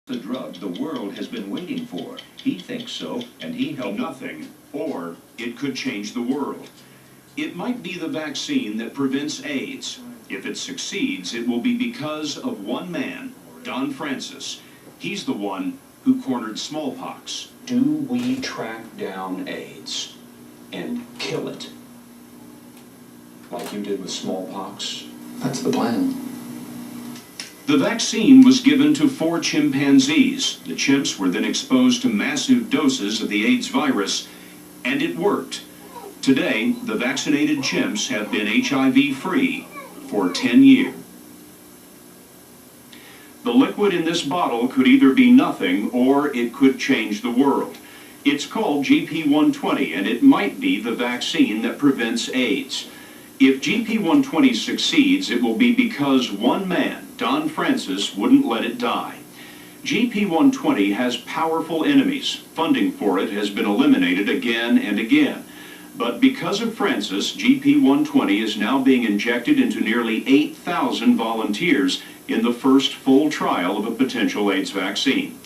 The drug the world has been waiting for. He thinks so, and he helped. Nothing, or it could change the world. It might be the vaccine that prevents AIDS. If it succeeds, it will be because of one man, Don Francis. He's the one who cornered smallpox. Do we track down AIDS and kill it? Like you did with smallpox? That's the plan. The vaccine was given to 4 chimpanzees. The chimps were then exposed to massive doses of the AIDS virus, and it worked. Today, the vaccinated chimps have been HIV-free for 10 years. The liquid in this bottle could either be nothing or it could change the world. It's called GP120, and it might be the vaccine that prevents AIDS. If GP120 succeeds, it will be because one man, Don Francis, wouldn't let it die. GP120 has powerful enemies. Funding for it has been eliminated again and again. But because of Francis, GP120 is now being injected into nearly 8,000 volunteers in the first full trial of a potential AIDS vaccine.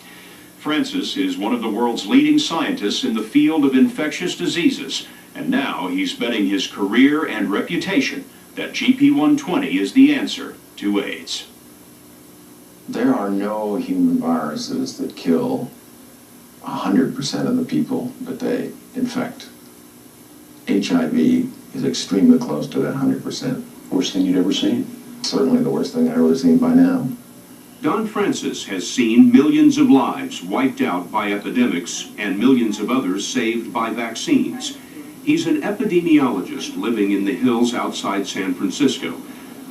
Francis is one of the world's leading scientists in the field of infectious diseases, and now he's betting his career and reputation that GP120 is the answer to AIDS. There are no human viruses that kill 100% of the people that they infect. HIV is extremely close to that 100%. Worst thing you'd ever seen? Certainly the worst thing I've ever seen by now. Don Francis has seen millions of lives wiped out by epidemics and millions of others saved by vaccines. He's an epidemiologist living in the hills outside San Francisco.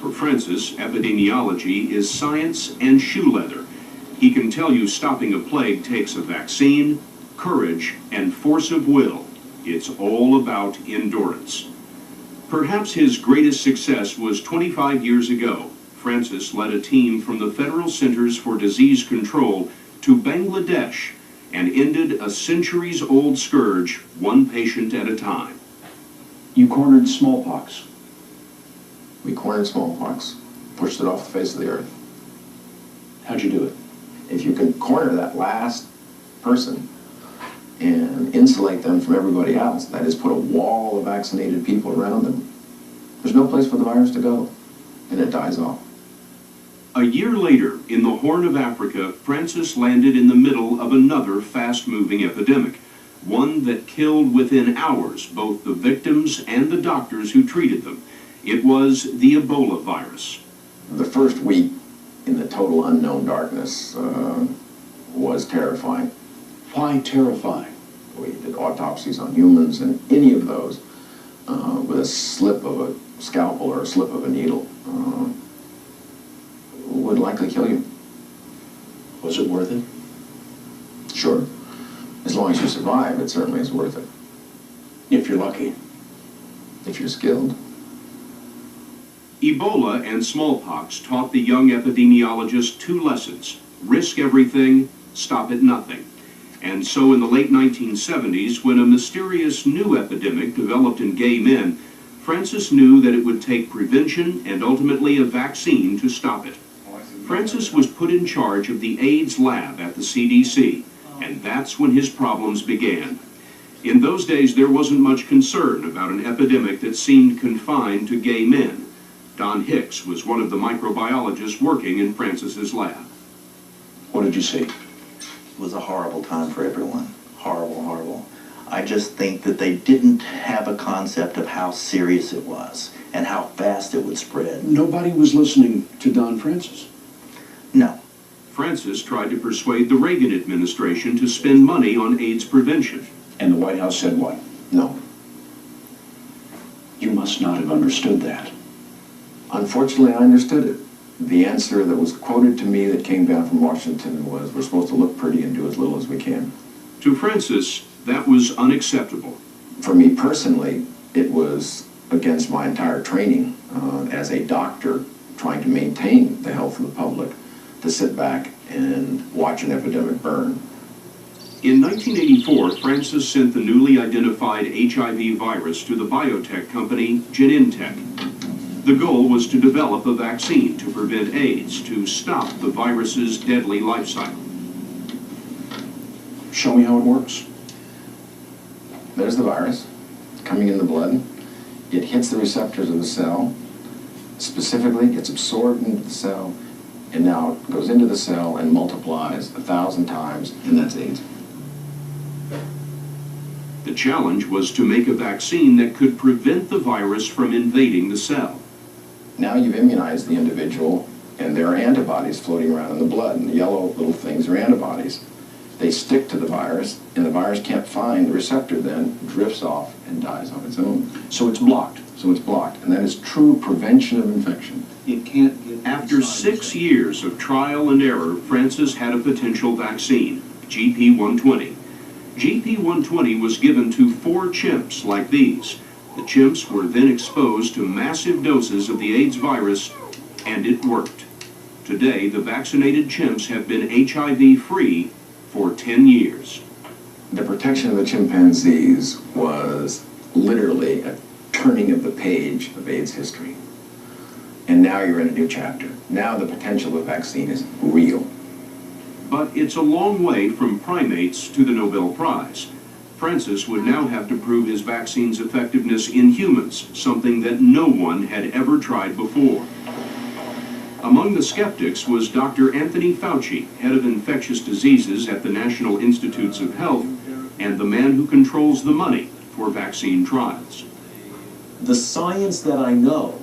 For Francis, epidemiology is science and shoe leather. He can tell you stopping a plague takes a vaccine, courage, and force of will. It's all about endurance. Perhaps his greatest success was 25 years ago. Francis led a team from the Federal Centers for Disease Control to Bangladesh and ended a centuries-old scourge, one patient at a time. You cornered smallpox. We cornered smallpox, pushed it off the face of the earth. How'd you do it? If you can corner that last person and insulate them from everybody else, that is, put a wall of vaccinated people around them, there's no place for the virus to go, and it dies off. A year later, in the Horn of Africa, Francis landed in the middle of another fast-moving epidemic, one that killed within hours both the victims and the doctors who treated them. It was the Ebola virus. The first week in the total unknown darkness was terrifying. Why terrifying? We did autopsies on humans, and any of those with a slip of a scalpel or a slip of a needle would likely kill you. Was it worth it? Sure. As long as you survive, it certainly is worth it. If you're lucky. If you're skilled. Ebola and smallpox taught the young epidemiologist 2 lessons: risk everything, stop at nothing. And so in the late 1970s, when a mysterious new epidemic developed in gay men, Francis knew that it would take prevention and ultimately a vaccine to stop it. Francis was put in charge of the AIDS lab at the CDC, and that's when his problems began. In those days, there wasn't much concern about an epidemic that seemed confined to gay men. Don Hicks was one of the microbiologists working in Francis's lab. What did you see? It was a horrible time for everyone. Horrible, horrible. I just think that they didn't have a concept of how serious it was and how fast it would spread. Nobody was listening to Don Francis. No. Francis tried to persuade the Reagan administration to spend money on AIDS prevention. And the White House said what? No. You must not have understood that. Unfortunately, I understood it. The answer that was quoted to me that came down from Washington was, we're supposed to look pretty and do as little as we can. To Francis, that was unacceptable. For me personally, it was against my entire training as a doctor trying to maintain the health of the public to sit back and watch an epidemic burn. In 1984, Francis sent the newly identified HIV virus to the biotech company Genentech. The goal was to develop a vaccine to prevent AIDS, to stop the virus's deadly life cycle. Show me how it works. There's the virus coming in the blood. It hits the receptors of the cell. Specifically, gets absorbed into the cell, and now it goes into the cell and multiplies 1,000 times, and that's AIDS. The challenge was to make a vaccine that could prevent the virus from invading the cell. Now you've immunized the individual, and there are antibodies floating around in the blood, and the yellow little things are antibodies. They stick to the virus, and the virus can't find the receptor then, drifts off and dies on its own. So it's blocked. So it's blocked, and that is true prevention of infection. It can't get After inside 6 years of trial and error, Francis had a potential vaccine, GP120. GP120 was given to 4 chimps like these. The chimps were then exposed to massive doses of the AIDS virus, and it worked. Today, the vaccinated chimps have been HIV-free for 10 years. The protection of the chimpanzees was literally a turning of the page of AIDS history. And now you're in a new chapter. Now the potential of vaccine is real. But it's a long way from primates to the Nobel Prize. Francis would now have to prove his vaccine's effectiveness in humans, something that no one had ever tried before. Among the skeptics was Dr. Anthony Fauci, head of infectious diseases at the National Institutes of Health, and the man who controls the money for vaccine trials. The science that I know,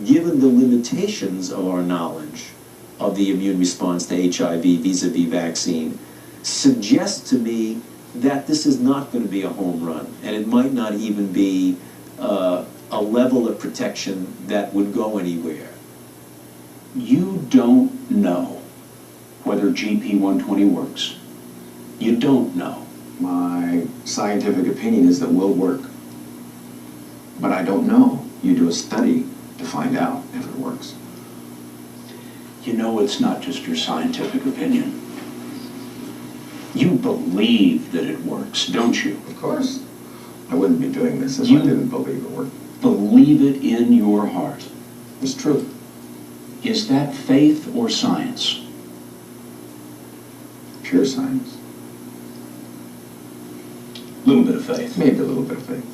given the limitations of our knowledge of the immune response to HIV vis-a-vis vaccine, suggests to me that this is not going to be a home run, and it might not even be a level of protection that would go anywhere. You don't know whether GP120 works. You don't know. My scientific opinion is that it will work. But I don't know. You do a study to find out if it works. You know it's not just your scientific opinion. You believe that it works, don't you? Of course. I wouldn't be doing this if You- I didn't believe it worked. Believe it in your heart. It's true. Is that faith or science? Pure science. A little bit of faith. Maybe a little bit of faith.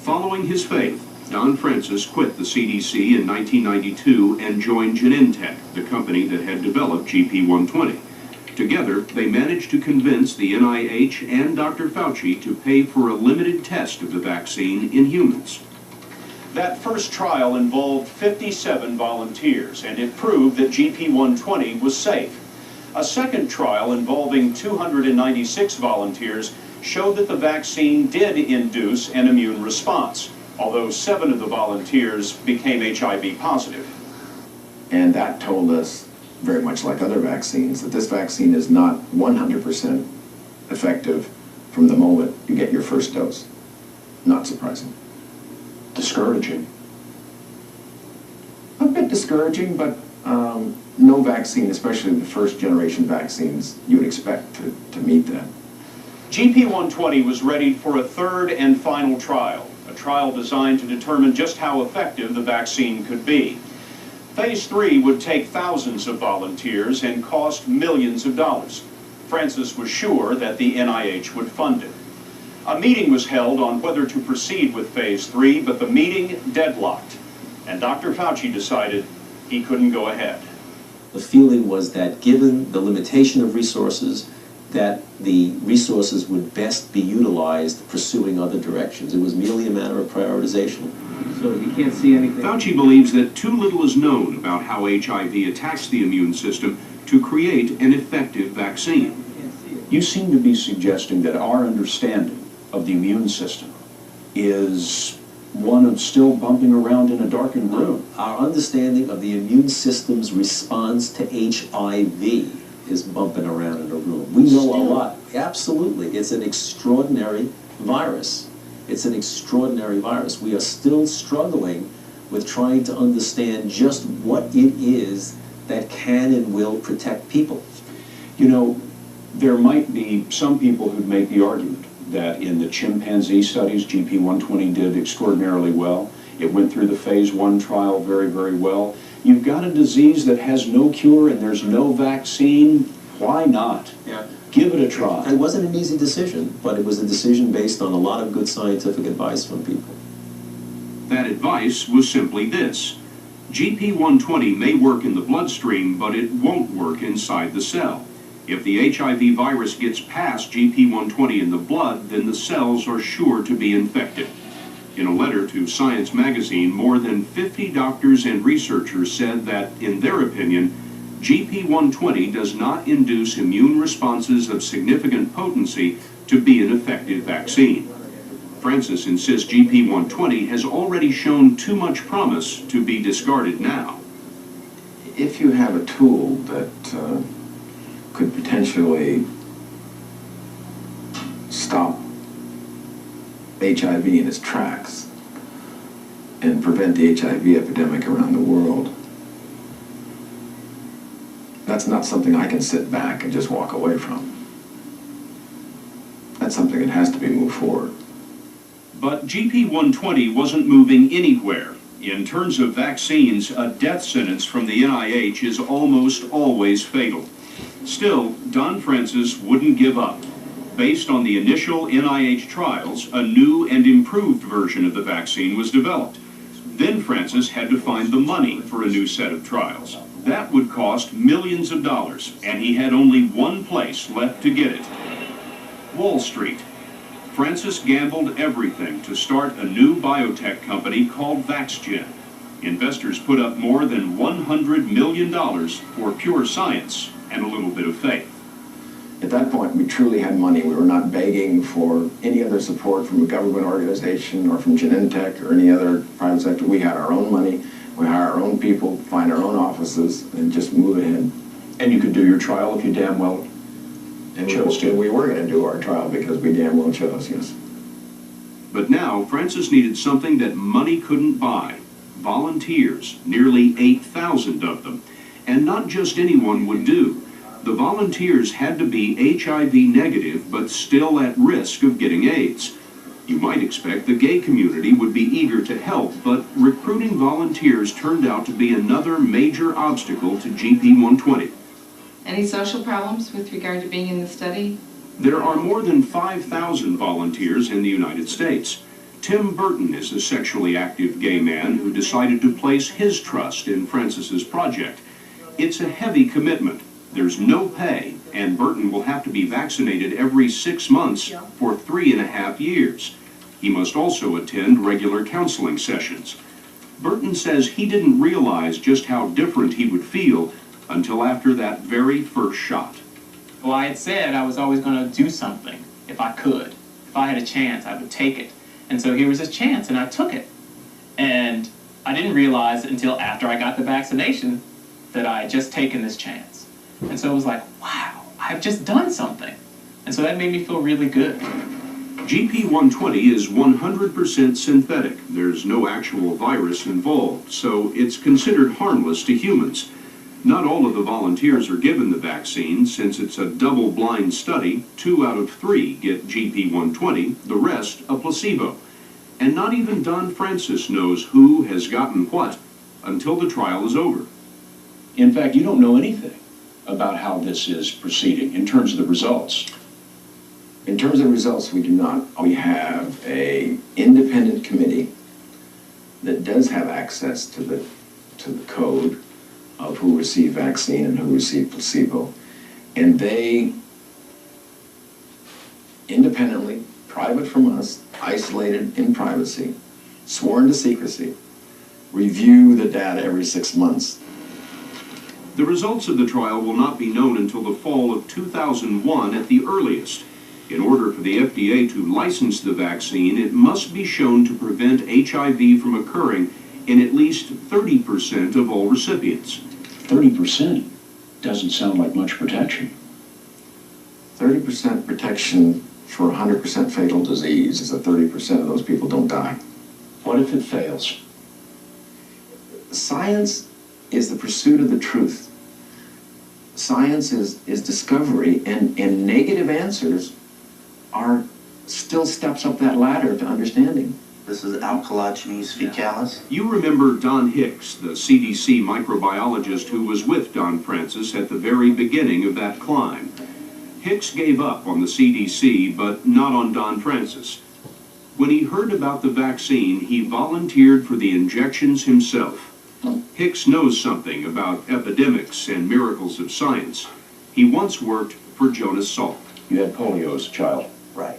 Following his faith, Don Francis quit the CDC in 1992 and joined Genentech, the company that had developed GP120. Together, they managed to convince the NIH and Dr. Fauci to pay for a limited test of the vaccine in humans. That first trial involved 57 volunteers, and it proved that GP120 was safe. A second trial involving 296 volunteers showed that the vaccine did induce an immune response, although 7 of the volunteers became HIV positive. And that told us, very much like other vaccines, that this vaccine is not 100% effective from the moment you get your first dose. Not surprising. Discouraging. A bit discouraging, but no vaccine, especially the first generation vaccines, you would expect to meet that. GP120 was ready for a third and final trial, a trial designed to determine just how effective the vaccine could be. Phase 3 would take thousands of volunteers and cost millions of dollars. Francis was sure that the NIH would fund it. A meeting was held on whether to proceed with Phase 3, but the meeting deadlocked, and Dr. Fauci decided he couldn't go ahead. The feeling was that given the limitation of resources, that the resources would best be utilized pursuing other directions. It was merely a matter of prioritization. So you can't see anything. Fauci believes that too little is known about how HIV attacks the immune system to create an effective vaccine. You seem to be suggesting that our understanding of the immune system is one of still bumping around in a darkened room. Our understanding of the immune system's response to HIV is bumping around in a room. We know a lot. Absolutely. It's an extraordinary virus. It's an extraordinary virus. We are still struggling with trying to understand just what it is that can and will protect people. You know, there might be some people who'd make the argument that in the chimpanzee studies, GP120 did extraordinarily well. It went through the phase 1 trial very, very well. You've got a disease that has no cure and there's no vaccine. Why not? Yeah. Give it a try. It wasn't an easy decision, but it was a decision based on a lot of good scientific advice from people. That advice was simply this: GP120 may work in the bloodstream, but it won't work inside the cell. If the HIV virus gets past GP120 in the blood, then the cells are sure to be infected. In a letter to Science magazine, more than 50 doctors and researchers said that, in their opinion, GP120 does not induce immune responses of significant potency to be an effective vaccine. Francis insists GP120 has already shown too much promise to be discarded now. If you have a tool that could potentially stop HIV in its tracks and prevent the HIV epidemic around the world, that's not something I can sit back and just walk away from. That's something that has to be moved forward. But GP120 wasn't moving anywhere. In terms of vaccines, a death sentence from the NIH is almost always fatal. Still, Don Francis wouldn't give up. Based on the initial NIH trials, a new and improved version of the vaccine was developed. Then Francis had to find the money for a new set of trials. That would cost millions of dollars, and he had only one place left to get it: Wall Street. Francis gambled everything to start a new biotech company called VaxGen. Investors put up more than $100 million for pure science and a little bit of faith. At that point, we truly had money. We were not begging for any other support from a government organization or from Genentech or any other private sector. We had our own money. We hire our own people, find our own offices, and just move ahead. And you could do your trial if you damn well And chose to. we were going to do our trial because we damn well chose, yes. But now Francis needed something that money couldn't buy: volunteers, nearly 8,000 of them. And not just anyone would do. The volunteers had to be HIV negative, but still at risk of getting AIDS. You might expect the gay community would be eager to help, but recruiting volunteers turned out to be another major obstacle to GP120. Any social problems with regard to being in the study? There are more than 5,000 volunteers in the United States. Tim Burton is a sexually active gay man who decided to place his trust in Francis's project. It's a heavy commitment. There's no pay, and Burton will have to be vaccinated every 6 months for 3.5 years. He must also attend regular counseling sessions. Burton says he didn't realize just how different he would feel until after that very first shot. Well, I had said I was always going to do something if I could. If I had a chance, I would take it. And so here was this chance, and I took it. And I didn't realize until after I got the vaccination that I had just taken this chance. And so it was like, wow, I've just done something. And so that made me feel really good. GP120 is 100% synthetic. There's no actual virus involved, so it's considered harmless to humans. Not all of the volunteers are given the vaccine. Since it's a double-blind study, 2 out of 3 get GP120, the rest a placebo. And not even Don Francis knows who has gotten what until the trial is over. In fact, you don't know anything about how this is proceeding in terms of the results. In terms of results, we do not. We have an independent committee that does have access to the code of who received vaccine and who received placebo. And they independently, private from us, isolated in privacy, sworn to secrecy, review the data every 6 months. The results of the trial will not be known until the fall of 2001 at the earliest. In order for the FDA to license the vaccine, it must be shown to prevent HIV from occurring in at least 30% of all recipients. 30% doesn't sound like much protection. 30% protection for 100% fatal disease is that 30% of those people don't die. What if it fails? Science is the pursuit of the truth. Science is discovery, and negative answers are still steps up that ladder to understanding. This is alkalogenes fecalis. You remember Don Hicks, the CDC microbiologist who was with Don Francis at the very beginning of that climb. Hicks gave up on the CDC, but not on Don Francis. When he heard about the vaccine, he volunteered for the injections himself. Hicks knows something about epidemics and miracles of science. He once worked for Jonas Salk. You had polio as a child. Right.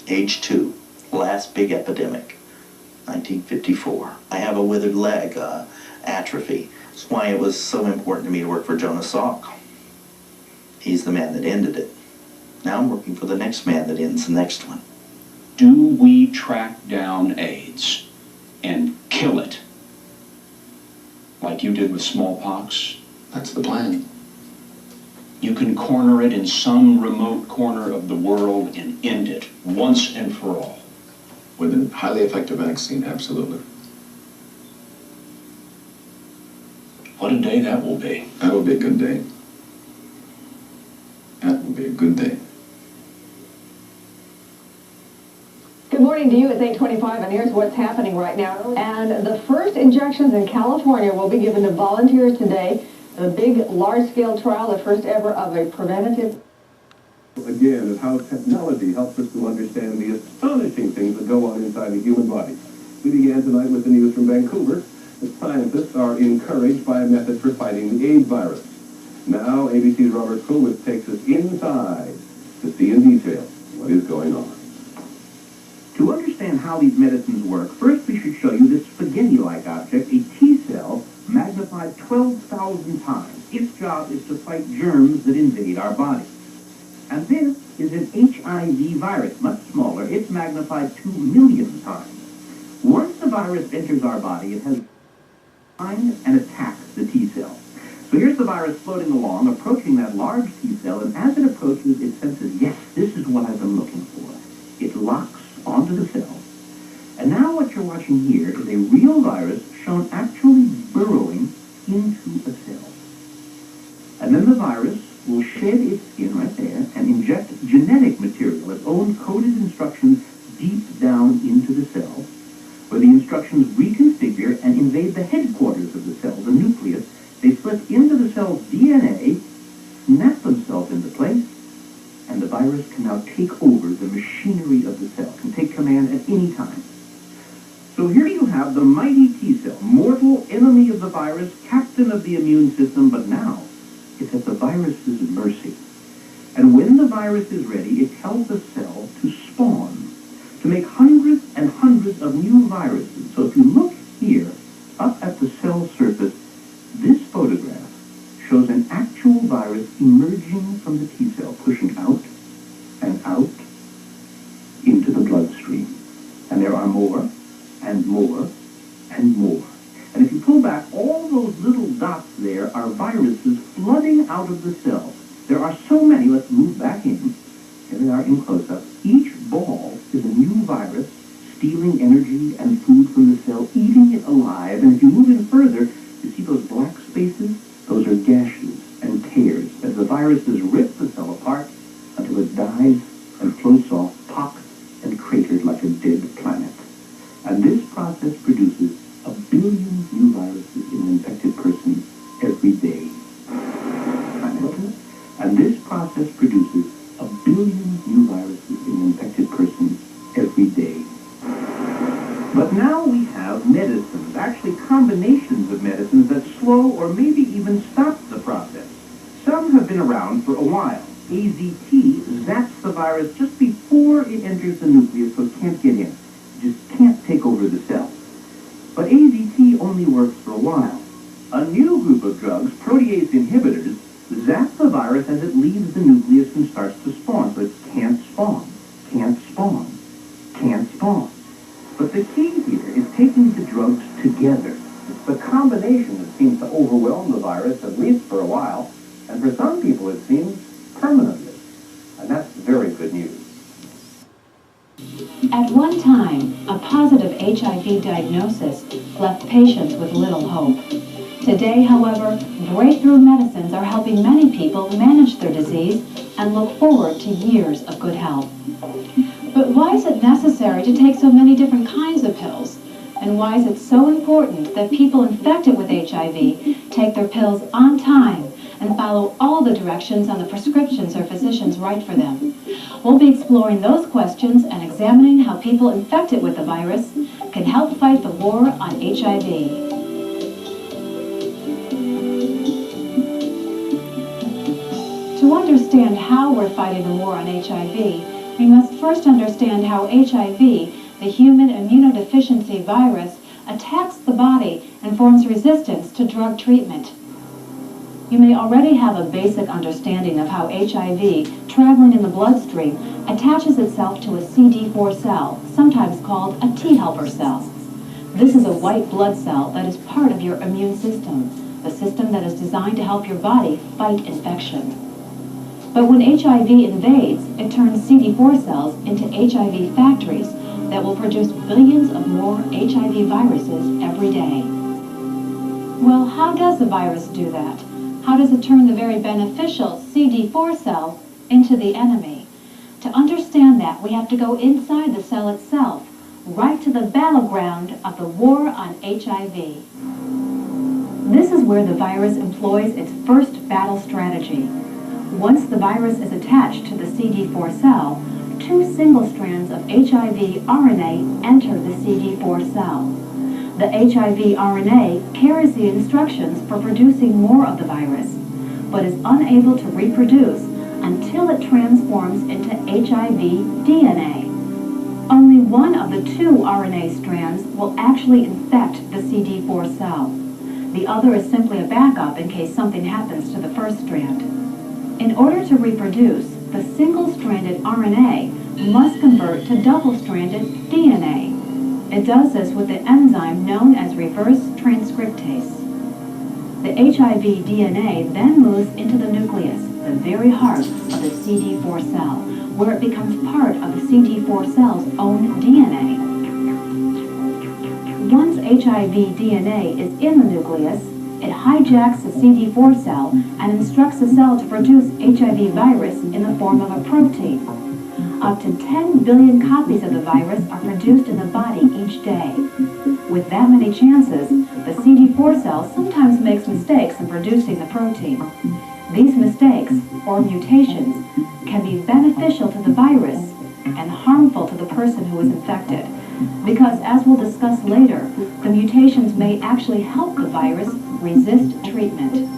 Age 2, last big epidemic, 1954. I have a withered leg, atrophy. That's why it was so important to me to work for Jonas Salk. He's the man that ended it. Now I'm working for the next man that ends the next one. Do we track down AIDS and kill it? Like you did with smallpox? That's the plan. You can corner it in some remote corner of the world and end it once and for all. With a highly effective vaccine, absolutely. What a day that will be. That will be a good day. That will be a good day. Good morning to you. It's 8:25, and here's what's happening right now. And the first injections in California will be given to volunteers today. The big, large-scale trial, the first ever of a preventative. Again, of how technology helps us to understand the astonishing things that go on inside the human body. We began tonight with the news from Vancouver that scientists are encouraged by a method for fighting the AIDS virus. Now, ABC's Robert Kulwitz takes us inside to see in detail what is going on. To understand how these medicines work, first we should show you this spaghetti-like object, a T-cell magnified 12,000 times. Its job is to fight germs that invade our body. And this is an HIV virus, much smaller. It's magnified 2 million times. Once the virus enters our body, it has to find and attack the T-cell. So here's the virus floating along, approaching that large T-cell, and as it approaches, it senses, yes, this is what I've been looking for. It locks onto the cell. And now what you're watching here is a real virus shown actually burrowing into a cell. And then the virus will shed its skin right there and inject genetic material, its own coded instructions, deep down into the cell, where the instructions reconfigure and invade the headquarters of the cell, the nucleus. They slip into the cell's DNA, snap themselves into place, and the virus can now take over the machinery of the cell, can take command at any time. So here you have the mighty T-cell, mortal enemy of the virus, captain of the immune system, but now it's at the virus's mercy. And when the virus is ready, it tells the cell to spawn, to make hundreds and hundreds of new viruses. So if you look here, up at the cell surface, this photograph shows an actual virus emerging from the T-cell, pushing out and out into the bloodstream. And there are more and more and more. And if you pull back, all those little dots there are viruses flooding out of the cell. There are so many. Let's move back in. Here they are in close-up. Each ball is a new virus stealing energy and food from the cell, eating it alive. And if you move in further, you see those black spaces? Those are gashes and tears as the viruses rip the cell apart until it dies and floats off, pocked and cratered like a dead planet. And this process produces 1 billion new viruses in an infected person every day. And this process produces 1 billion new viruses in an infected person every day. But now we have medicines, actually combinations of medicines that slow or maybe even stop the process. Some have been around for a while. AZT zaps the virus just before it enters the nucleus, so it can't get in. It just can't take over the cell. But AZT only works for a while. A new group of drugs, protease inhibitors, zap the virus as it leaves the nucleus and starts to spawn, so it can't spawn, can't spawn, can't spawn. But the key here is taking the drugs together. It's the combination that seems to overwhelm the virus, at least for a while, and for some people it seems permanently. And that's very good news. At one time, a positive HIV diagnosis left patients with little hope. Today, however, breakthrough medicines are helping many people manage their disease and look forward to years of good health. But why is it necessary to take so many different kinds of pills? And why is it so important that people infected with HIV take their pills on time and follow all the directions on the prescriptions their physicians write for them? We'll be exploring those questions and examining how people infected with the virus can help fight the war on HIV. To understand how we're fighting the war on HIV, we must first understand how HIV, the human immunodeficiency virus, attacks the body and forms resistance to drug treatment. You may already have a basic understanding of how HIV, traveling in the bloodstream, attaches itself to a CD4 cell, sometimes called a T helper cell. This is a white blood cell that is part of your immune system, the system that is designed to help your body fight infection. But when HIV invades, it turns CD4 cells into HIV factories that will produce billions of more HIV viruses every day. Well, how does the virus do that? How does it turn the very beneficial CD4 cell into the enemy? To understand that, we have to go inside the cell itself, right to the battleground of the war on HIV. This is where the virus employs its first battle strategy. Once the virus is attached to the CD4 cell, two single strands of HIV RNA enter the CD4 cell. The HIV RNA carries the instructions for producing more of the virus, but is unable to reproduce until it transforms into HIV DNA. Only one of the two RNA strands will actually infect the CD4 cell. The other is simply a backup in case something happens to the first strand. In order to reproduce, the single-stranded RNA must convert to double-stranded DNA. It does this with the enzyme known as reverse transcriptase. The HIV DNA then moves into the nucleus, the very heart of the CD4 cell, where it becomes part of the CD4 cell's own DNA. Once HIV DNA is in the nucleus, it hijacks the CD4 cell and instructs the cell to produce HIV virus in the form of a protein. Up to 10 billion copies of the virus are produced in the body each day. With that many chances, the CD4 cell sometimes makes mistakes in producing the protein. These mistakes, or mutations, can be beneficial to the virus and harmful to the person who is infected, because, as we'll discuss later, the mutations may actually help the virus resist treatment.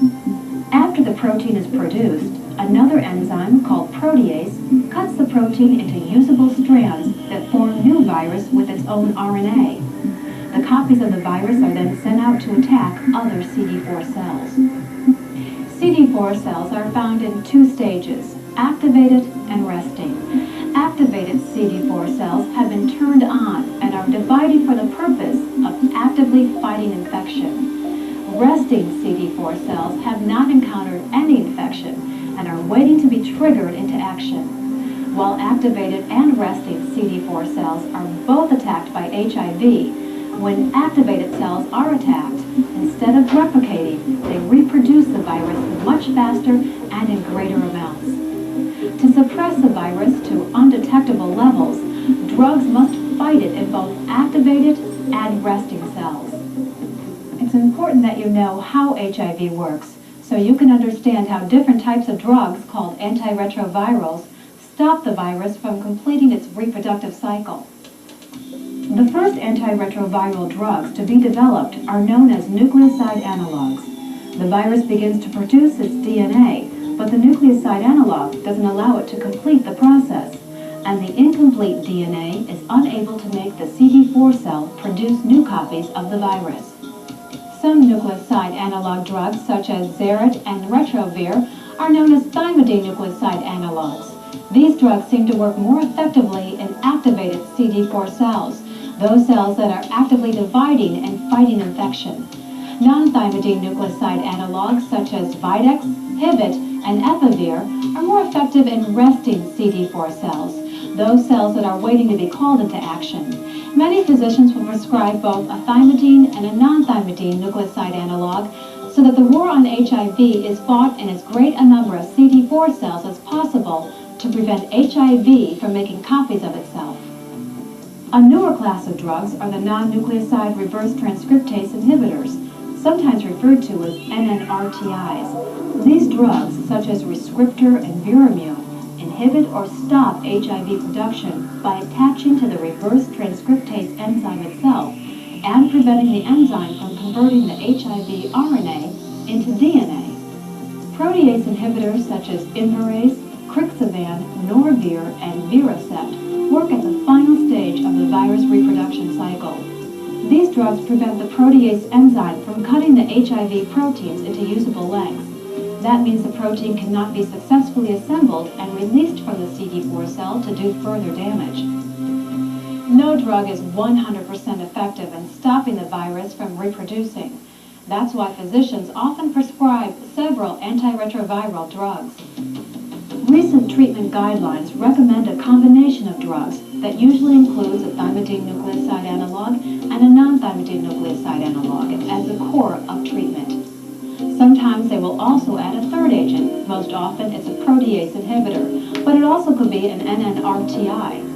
After the protein is produced, another enzyme called protease cuts the protein into usable strands that form new virus with its own RNA. The copies of the virus are then sent out to attack other CD4 cells. CD4 cells are found in two stages, activated and resting. Activated CD4 cells have been turned on and are dividing for the purpose of actively fighting infection. Resting CD4 cells have not encountered any infection and are waiting to be triggered into action. While activated and resting CD4 cells are both attacked by HIV, when activated cells are attacked, instead of replicating, they reproduce the virus much faster and in greater amounts. To suppress the virus to undetectable levels, drugs must fight it in both activated and resting cells. It's important that you know how HIV works, so you can understand how different types of drugs called antiretrovirals stop the virus from completing its reproductive cycle. The first antiretroviral drugs to be developed are known as nucleoside analogs. The virus begins to produce its DNA, but the nucleoside analog doesn't allow it to complete the process, and the incomplete DNA is unable to make the CD4 cell produce new copies of the virus. Some nucleoside analog drugs, such as Zerit and Retrovir, are known as thymidine nucleoside analogs. These drugs seem to work more effectively in activated CD4 cells, those cells that are actively dividing and fighting infection. Non-thymidine nucleoside analogs, such as Videx, Hivit, and Epivir, are more effective in resting CD4 cells, those cells that are waiting to be called into action. Many physicians will prescribe both a thymidine and a non-thymidine nucleoside analog so that the war on HIV is fought in as great a number of CD4 cells as possible to prevent HIV from making copies of itself. A newer class of drugs are the non-nucleoside reverse transcriptase inhibitors, sometimes referred to as NNRTIs. These drugs, such as Rescriptor and Viramune, inhibit or stop HIV production by attaching to the reverse transcriptase enzyme itself and preventing the enzyme from converting the HIV RNA into DNA. Protease inhibitors such as Inverase, Crixivan, Norvir, and Viracept work at the final stage of the virus reproduction cycle. These drugs prevent the protease enzyme from cutting the HIV proteins into usable lengths. That means the protein cannot be successfully assembled and released from the CD4 cell to do further damage. No drug is 100% effective in stopping the virus from reproducing. That's why physicians often prescribe several antiretroviral drugs. Recent treatment guidelines recommend a combination of drugs that usually includes a thymidine nucleoside analog and a non-thymidine nucleoside analog as the core of treatment. Sometimes they will also add a third agent. Most often it's a protease inhibitor, but it also could be an NNRTI.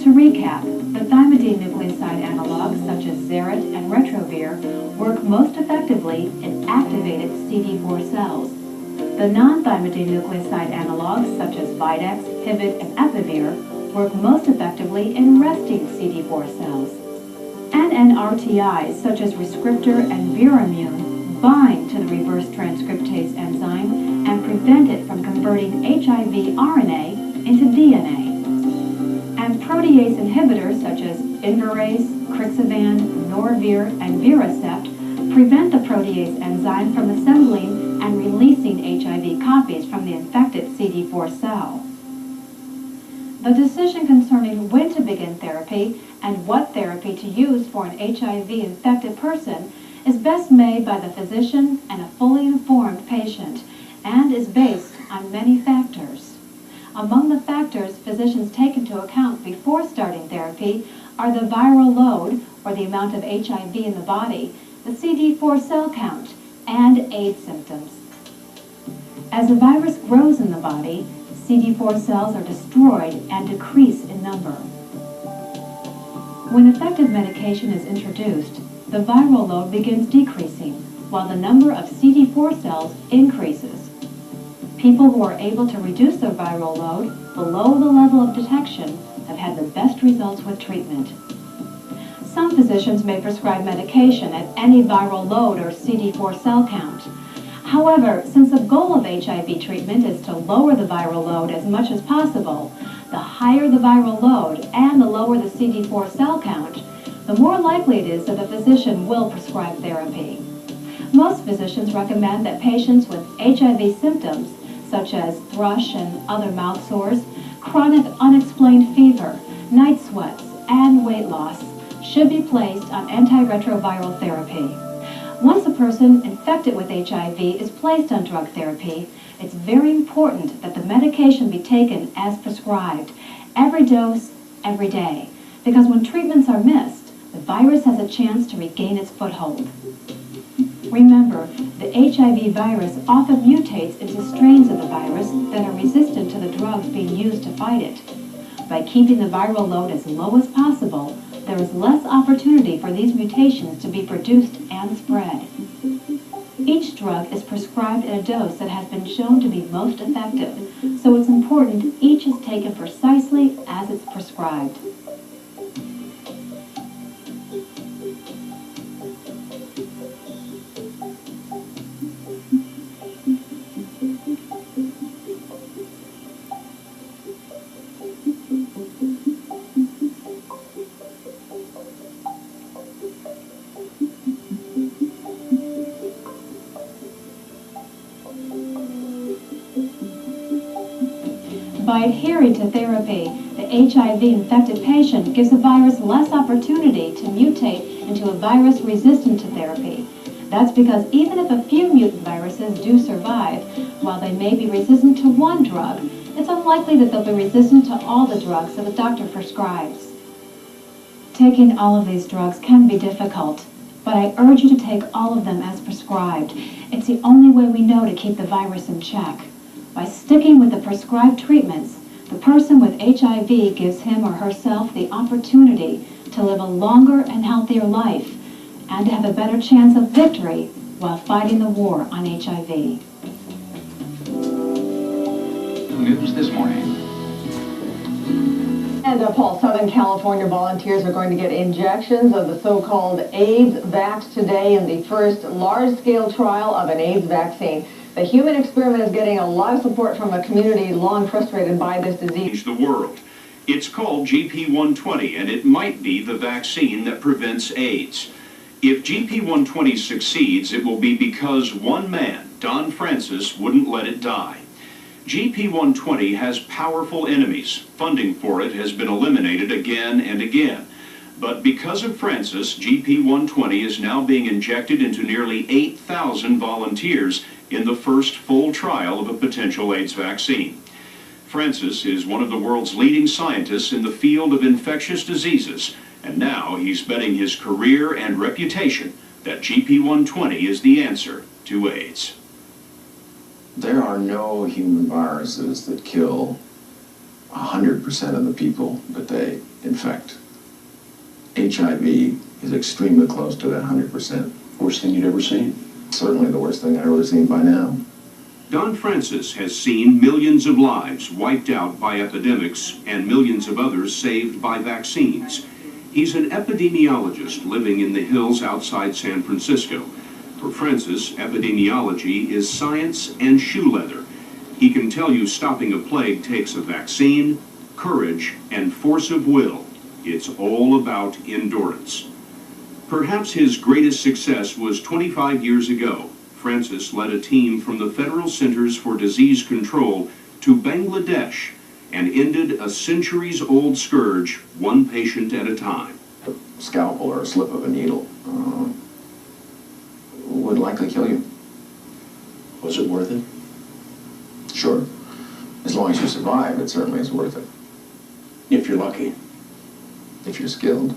To recap, the thymidine nucleoside analogs such as Zerit and Retrovir work most effectively in activated CD4 cells. The non-thymidine nucleoside analogs such as Videx, Hibit, and Epivir work most effectively in resting CD4 cells. NNRTIs such as Rescriptor and Viramune bind to the reverse transcriptase enzyme and prevent it from converting HIV RNA into DNA. And protease inhibitors such as Inverase, Crixivan, Norvir, and Viracept prevent the protease enzyme from assembling and releasing HIV copies from the infected CD4 cell. The decision concerning when to begin therapy and what therapy to use for an HIV-infected person is best made by the physician and a fully informed patient and is based on many factors. Among the factors physicians take into account before starting therapy are the viral load, or the amount of HIV in the body, the CD4 cell count, and AIDS symptoms. As the virus grows in the body, CD4 cells are destroyed and decrease in number. When effective medication is introduced, the viral load begins decreasing, while the number of CD4 cells increases. People who are able to reduce their viral load below the level of detection have had the best results with treatment. Some physicians may prescribe medication at any viral load or CD4 cell count. However, since the goal of HIV treatment is to lower the viral load as much as possible, the higher the viral load and the lower the CD4 cell count, the more likely it is that a physician will prescribe therapy. Most physicians recommend that patients with HIV symptoms, such as thrush and other mouth sores, chronic unexplained fever, night sweats, and weight loss, should be placed on antiretroviral therapy. Once a person infected with HIV is placed on drug therapy, it's very important that the medication be taken as prescribed, every dose, every day, because when treatments are missed, the virus has a chance to regain its foothold. Remember, the HIV virus often mutates into strains of the virus that are resistant to the drugs being used to fight it. By keeping the viral load as low as possible, there is less opportunity for these mutations to be produced and spread. Each drug is prescribed at a dose that has been shown to be most effective, so it's important each is taken precisely as it's prescribed. By adhering to therapy, the HIV-infected patient gives the virus less opportunity to mutate into a virus resistant to therapy. That's because even if a few mutant viruses do survive, while they may be resistant to one drug, it's unlikely that they'll be resistant to all the drugs that the doctor prescribes. Taking all of these drugs can be difficult, but I urge you to take all of them as prescribed. It's the only way we know to keep the virus in check. By sticking with the prescribed treatments, the person with HIV gives him or herself the opportunity to live a longer and healthier life and to have a better chance of victory while fighting the war on HIV. News this morning. And Paul, Southern California volunteers are going to get injections of the so-called AIDSVAX today in the first large-scale trial of an AIDS vaccine. The human experiment is getting a lot of support from a community long frustrated by this disease. The world. It's called GP120, and it might be the vaccine that prevents AIDS. If GP120 succeeds, it will be because one man, Don Francis, wouldn't let it die. GP120 has powerful enemies. Funding for it has been eliminated again and again. But because of Francis, GP120 is now being injected into nearly 8,000 volunteers in the first full trial of a potential AIDS vaccine. Francis is one of the world's leading scientists in the field of infectious diseases, and now he's betting his career and reputation that GP120 is the answer to AIDS. There are no human viruses that kill 100% of the people that they infect. HIV is extremely close to that 100%. Worst thing you'd ever seen. Certainly the worst thing I've ever seen by now. Don Francis has seen millions of lives wiped out by epidemics and millions of others saved by vaccines. He's an epidemiologist living in the hills outside San Francisco. For Francis, epidemiology is science and shoe leather. He can tell you stopping a plague takes a vaccine, courage, and force of will. It's all about endurance. Perhaps his greatest success was 25 years ago. Francis led a team from the Federal Centers for Disease Control to Bangladesh and ended a centuries-old scourge, one patient at a time. A scalpel or a slip of a needle would likely kill you. Was it worth it? Sure. As long as you survive, it certainly is worth it. If you're lucky. If you're skilled.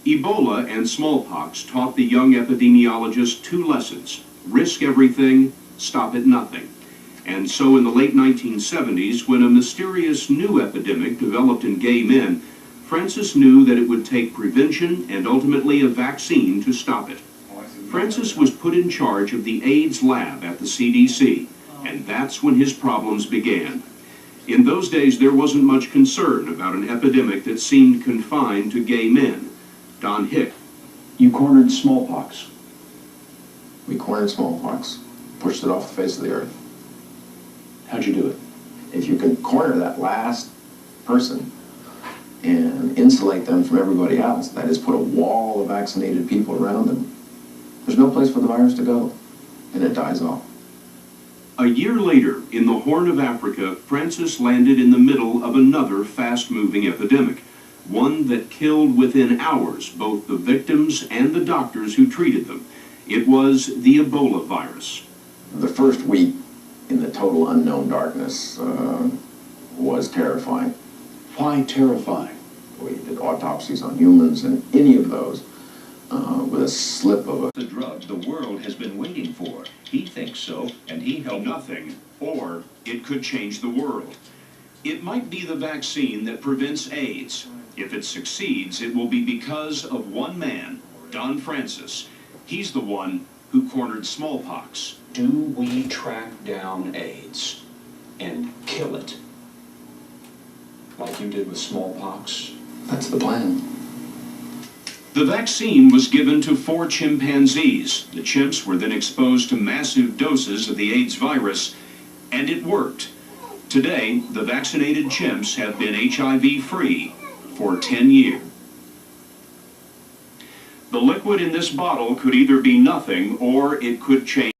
Ebola and smallpox taught the young epidemiologist two lessons: risk everything, stop at nothing. And so in the late 1970s, when a mysterious new epidemic developed in gay men, Francis knew that it would take prevention and ultimately a vaccine to stop it. Francis was put in charge of the AIDS lab at the CDC, and that's when his problems began. In those days, there wasn't much concern about an epidemic that seemed confined to gay men. Don Hicks. You cornered smallpox. We cornered smallpox, pushed it off the face of the earth. How'd you do it? If you can corner that last person and insulate them from everybody else, that is, put a wall of vaccinated people around them, there's no place for the virus to go, and it dies off. A year later, in the Horn of Africa, Francis landed in the middle of another fast-moving epidemic, one that killed within hours both the victims and the doctors who treated them. It was the Ebola virus. The first week in the total unknown darkness was terrifying. Why terrifying? We did autopsies on humans, and any of those with a slip of a... The drug the world has been waiting for. He thinks so, and he held nothing, or it could change the world. It might be the vaccine that prevents AIDS. If it succeeds, it will be because of one man, Don Francis. He's the one who cornered smallpox. Do we track down AIDS and kill it like you did with smallpox? That's the plan. The vaccine was given to 4 chimpanzees. The chimps were then exposed to massive doses of the AIDS virus, and it worked. Today, the vaccinated chimps have been HIV-free for 10 years. The liquid in this bottle could either be nothing or it could change.